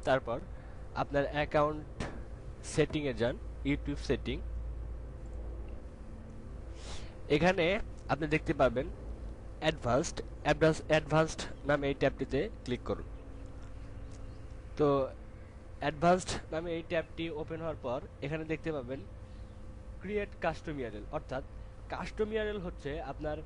তারপর আপনার অ্যাকাউন্ট সেটিংয়ে যান, ইউটিউব সেটিং। এখানে আপনি দেখতে পাবেন অ্যাডভান্সড। অ্যাডভান্সড নামে এই ট্যাবটিতে ক্লিক করুন। তো অ্যাডভান্সড নামে এই ট্যাবটি ওপেন হওয়ার পর এখানে দেখতে পাবেন ক্রিয়েট কাস্টম ইউআরএল, অর্থাৎ কাস্টম ইউআরএল হচ্ছে আপনার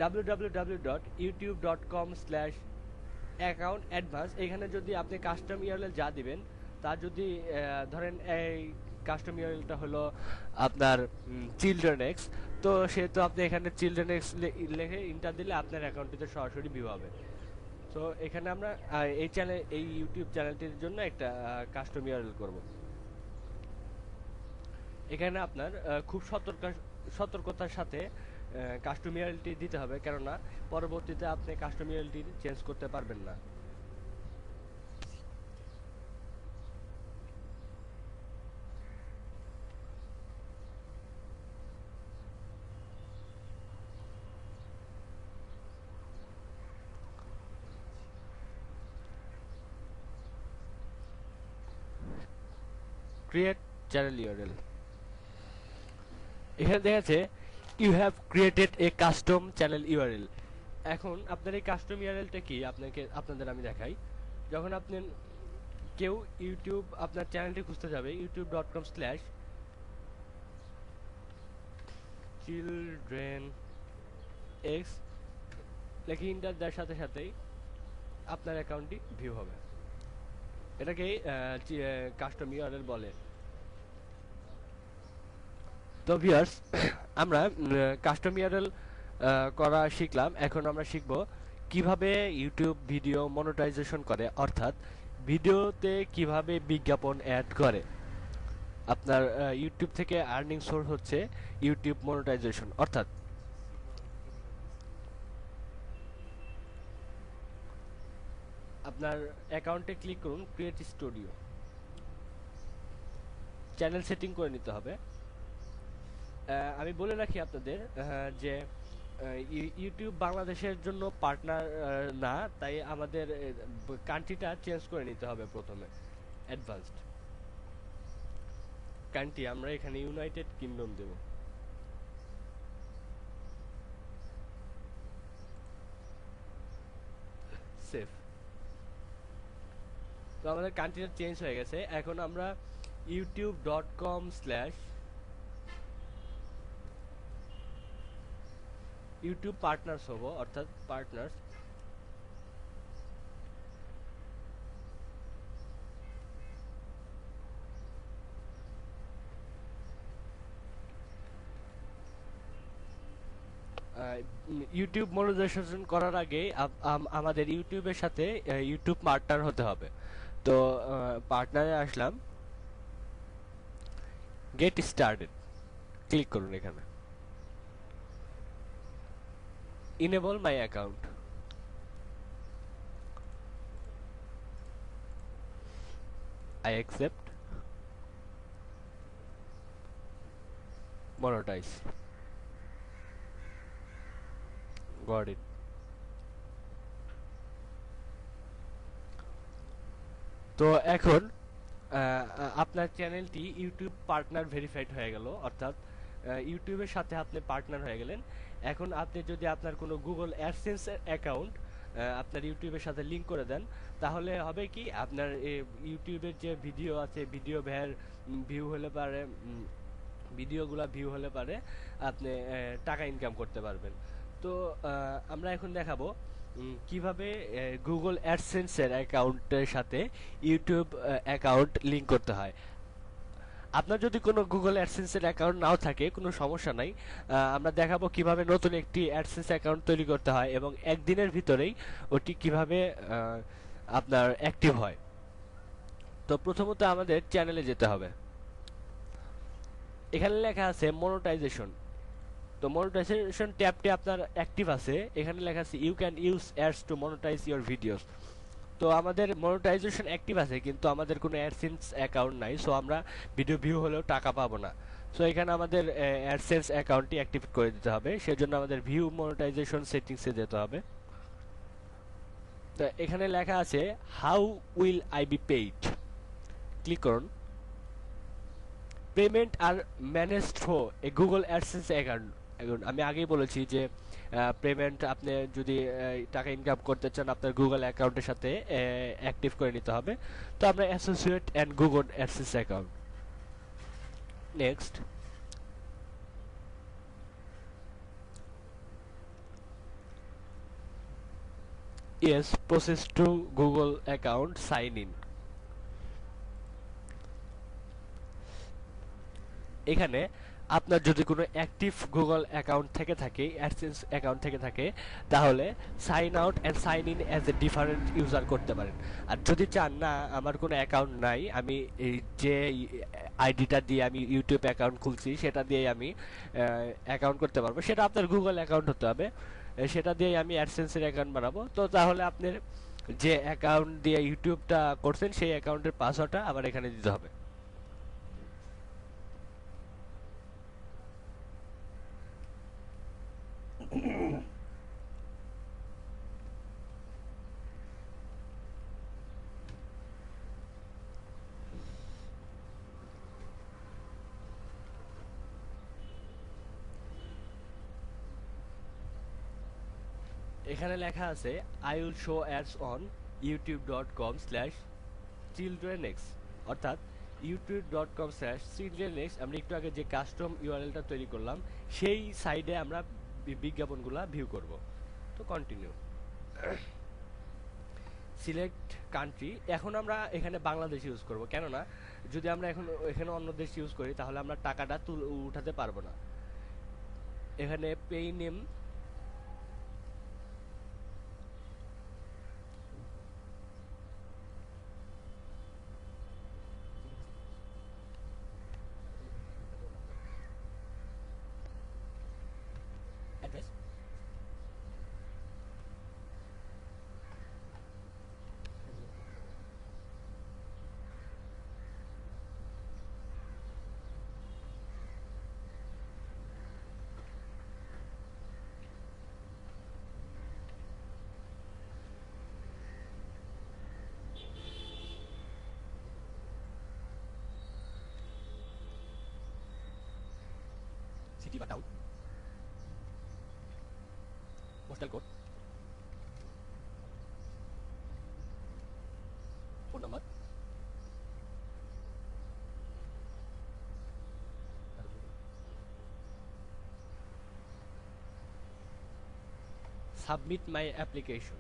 www.youtube.com/account-advance। এখানে যদি আপনি কাস্টম ইউআরএল যা দিবেন তা যদি ধরেন এই কাস্টম ইউআরএলটা হলো আপনার চিলড্রেন এক্স, তো সেহেতু আপনি এখানে চিলড্রেন এক্স লিখে ইন্টার দিলে আপনার অ্যাকাউন্টটিতে সরাসরি ভিউ হবে। তো এখানে আমরা এই ইউটিউব চ্যানেলটির জন্য একটা কাস্টম ইউআরএল করব। এখানে আপনার খুব সতর্কতার সাথে কাস্টম ইউআরএলটি দিতে হবে, কেননা পরবর্তীতে আপনি কাস্টম ইউআরএলটি চেঞ্জ করতে পারবেন না। ক্রিয়েট চ্যানেল ইউআরএল, এখানে দেখা যাচ্ছে you have created a custom channel URL. এখন আপনার এই কাস্টম ইউআরএলটা কি আপনাদের আমি দেখাই। যখন আপনি কেউ ইউটিউব আপনার চ্যানেলটি খুঁজতে যাবে, youtube.com/children x লেখে ইন্টার দেওয়ার সাথে সাথেই আপনার অ্যাকাউন্টটি ভিউ হবে। এটাকে কাস্টম ইউআরএল বলে। তো ভিউয়ার্স, আমরা কাস্টম ইউআরএল করা শিখলাম। এখন আমরা শিখব কিভাবে ইউটিউব ভিডিও মনিটাইজেশন করে, অর্থাৎ ভিডিওতে কিভাবে বিজ্ঞাপন অ্যাড করে। আপনার ইউটিউব থেকে আর্নিং সোর্স হচ্ছে ইউটিউব মনিটাইজেশন, অর্থাৎ আপনার অ্যাকাউন্টে ক্লিক করুন, ক্রিয়েট স্টুডিও, চ্যানেল সেটিং করে নিতে হবে। আমি বলে রাখি আপনাদের যে ইউটিউব বাংলাদেশের জন্য পার্টনার না, তাই আমাদের কান্ট্রিটা চেঞ্জ করে নিতে হবে প্রথমে। অ্যাডভান্সড কান্ট্রি আমরা এখানে ইউনাইটেড কিংডম দেব। সেফ। তো আমাদের কান্ট্রিটা চেঞ্জ হয়ে গেছে। এখন আমরা youtube.com/ইউটিউব পার্টনার্স হব, অর্থাৎ পার্টনার্স। ইউটিউব মনিটাইজেশন করার আগে আমাদের ইউটিউবের সাথে ইউটিউব পার্টনার হতে হবে। তো পার্টনারে আসলাম, গেট স্টার্টেড ক্লিক করুন। এখানে enable my account, I accept, monetize, got it. তো এখন আপনার চ্যানেলটি ইউটিউব পার্টনার ভেরিফাইড হয়ে গেল, অর্থাৎ ইউটিউবের সাথে আপনি পার্টনার হয়ে গেলেন। এখন আপনি যদি আপনার কোনো গুগল অ্যাডসেন্স একাউন্ট আপনার ইউটিউবের সাথে লিংক করে দেন, তাহলে হবে কি আপনার ইউটিউবের যে ভিডিও আছে, ভিডিওগুলো ভিউ হলে পারে আপনি টাকা ইনকাম করতে পারবেন। তো আমরা এখন দেখাবো কিভাবে গুগল অ্যাডসেন্সের অ্যাকাউন্টের সাথে ইউটিউব অ্যাকাউন্ট লিংক করতে হয়। আপনার যদি কোনো গুগল অ্যাডসেন্সের অ্যাকাউন্ট নাও থাকে, কোনো সমস্যা নাই। আমরা দেখাবো কিভাবে নতুন একটি অ্যাডসেন্স অ্যাকাউন্ট তৈরি করতে হয় এবং একদিনের ভিতরেই ওটি কিভাবে আপনার অ্যাক্টিভ হয়। তো প্রথমত আমাদের চ্যানেলে যেতে হবে। এখানে লেখা আছে মনিটাইজেশন। তো মনিটাইজেশন ট্যাবটি আপনার অ্যাক্টিভ আছে। এখানে লেখা আছে you can use ads to monetize your videos. তো আমাদের মনিটাইজেশন অ্যাক্টিভ আছে, কিন্তু আমাদের কোনো অ্যাডসেন্স অ্যাকাউন্ট নাই, সো আমরা ভিডিও ভিউ হলেও টাকা পাবো না। সো এখানে আমাদের অ্যাডসেন্স অ্যাকাউন্টটি অ্যাক্টিভ করে দিতে হবে। সেজন্য আমাদের ভিউ মনিটাইজেশন সেটিংসে যেতে হবে। তো এখানে লেখা আছে how will I be paid, click করুন। পেমেন্ট আর ম্যানেজ থ্রো এ গুগল অ্যাডসেন্স অ্যাকাউন্ট। এখন আমি আগেই বলেছি যে পেমেন্ট আপনি যদি টাকা ইনকাম করতে চান আপনার গুগল অ্যাকাউন্টের সাথে অ্যাক্টিভ করে নিতে হবে। তো আমরা associate and Google AdSense account, next. Yes, process to Google account, sign in. এখানে আপনার যদি কোনো অ্যাক্টিভ গুগল অ্যাকাউন্ট থেকে থাকে, অ্যাডসেন্স অ্যাকাউন্ট থেকে থাকে, তাহলে sign out and sign in as a different user করতে পারেন। আর যদি চান না আমার কোনো অ্যাকাউন্ট নাই, আমি এই যে আইডিটা দিয়ে আমি ইউটিউব অ্যাকাউন্ট খুলছি সেটা দিয়েই আমি অ্যাকাউন্ট করতে পারবো, সেটা আপনার গুগল অ্যাকাউন্ট হতে হবে, সেটা দিয়েই আমি অ্যাডসেন্সের অ্যাকাউন্ট বানাবো। তো তাহলে আপনার যে অ্যাকাউন্ট দিয়ে ইউটিউবটা করছেন সেই অ্যাকাউন্টের পাসওয়ার্ডটা আবার এখানে দিতে হবে। এখানে লেখা আছে I will show ads on youtube.com/childrenx, অর্থাৎ youtube.com/childrenx। আমরা একটু আগে যে কাস্টম ইউআরএলটা তৈরি করলাম সেই সাইডে আমরা বিজ্ঞাপনগুলো ভিউ করব। তো কন্টিনিউ, সিলেক্ট কান্ট্রি। এখন আমরা এখানে বাংলাদেশ ইউজ করব, কেননা যদি আমরা এখন এখানে অন্য দেশ ইউজ করি তাহলে আমরা টাকাটা উঠাতে পারবো না। এখানে পে নেম, অ্যাড্রেস, সিটি বা town, postal code, phone number, submit মাই অ্যাপ্লিকেশন।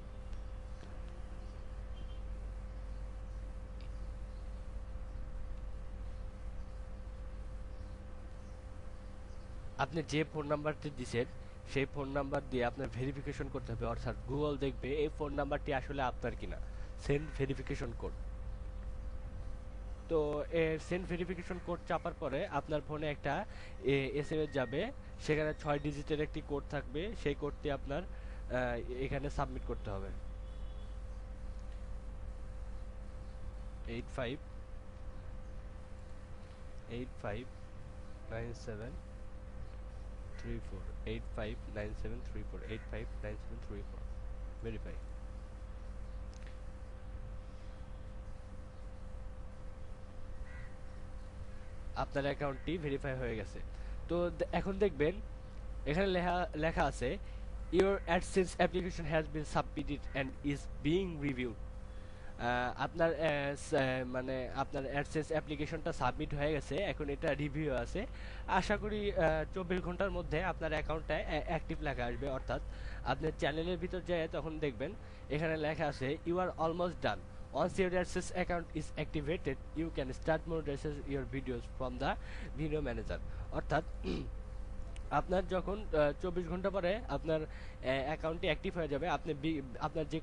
আপনি যে ফোন নাম্বারটি দিয়েছেন সেই ফোন নাম্বার দিয়ে আপনার ভেরিফিকেশন করতে হবে, অর্থাৎ গুগল দেখবে এই ফোন নাম্বারটি আসলে আপনার কিনা। Send verification code. তো সেন্ড ভেরিফিকেশন কোড চাপার পরে আপনার ফোনে একটা এসএমএস যাবে, সেখানে 6 ডিজিটের একটি কোড থাকবে, সেই কোডটি আপনার এখানে সাবমিট করতে হবে। 859734, 859734 ভেরিফাই। আপনার অ্যাকাউন্টটি ভেরিফাই হয়ে গেছে। তো এখন দেখবেন এখানে লেখা আছে your AdSense application has been submitted and is being reviewed. আপনার মানে আপনার অ্যাডসেন্স অ্যাপ্লিকেশনটা সাবমিট হয়ে গেছে, এখন এটা রিভিউ আছে। আশা করি 24 ঘন্টার মধ্যে আপনার অ্যাকাউন্টটা অ্যাক্টিভ লেখা আসবে, অর্থাৎ আপনার চ্যানেলের ভিতর যায় তখন দেখবেন এখানে লেখা আছে you are almost done. Once your AdSense account is activated, you can start monetizing your videos from the video manager. অর্থাৎ আপনার যখন 24 ঘন্টা পরে আপনার অ্যাকাউন্টটি অ্যাক্টিভ হয়ে যাবে, আপনি আপনার যে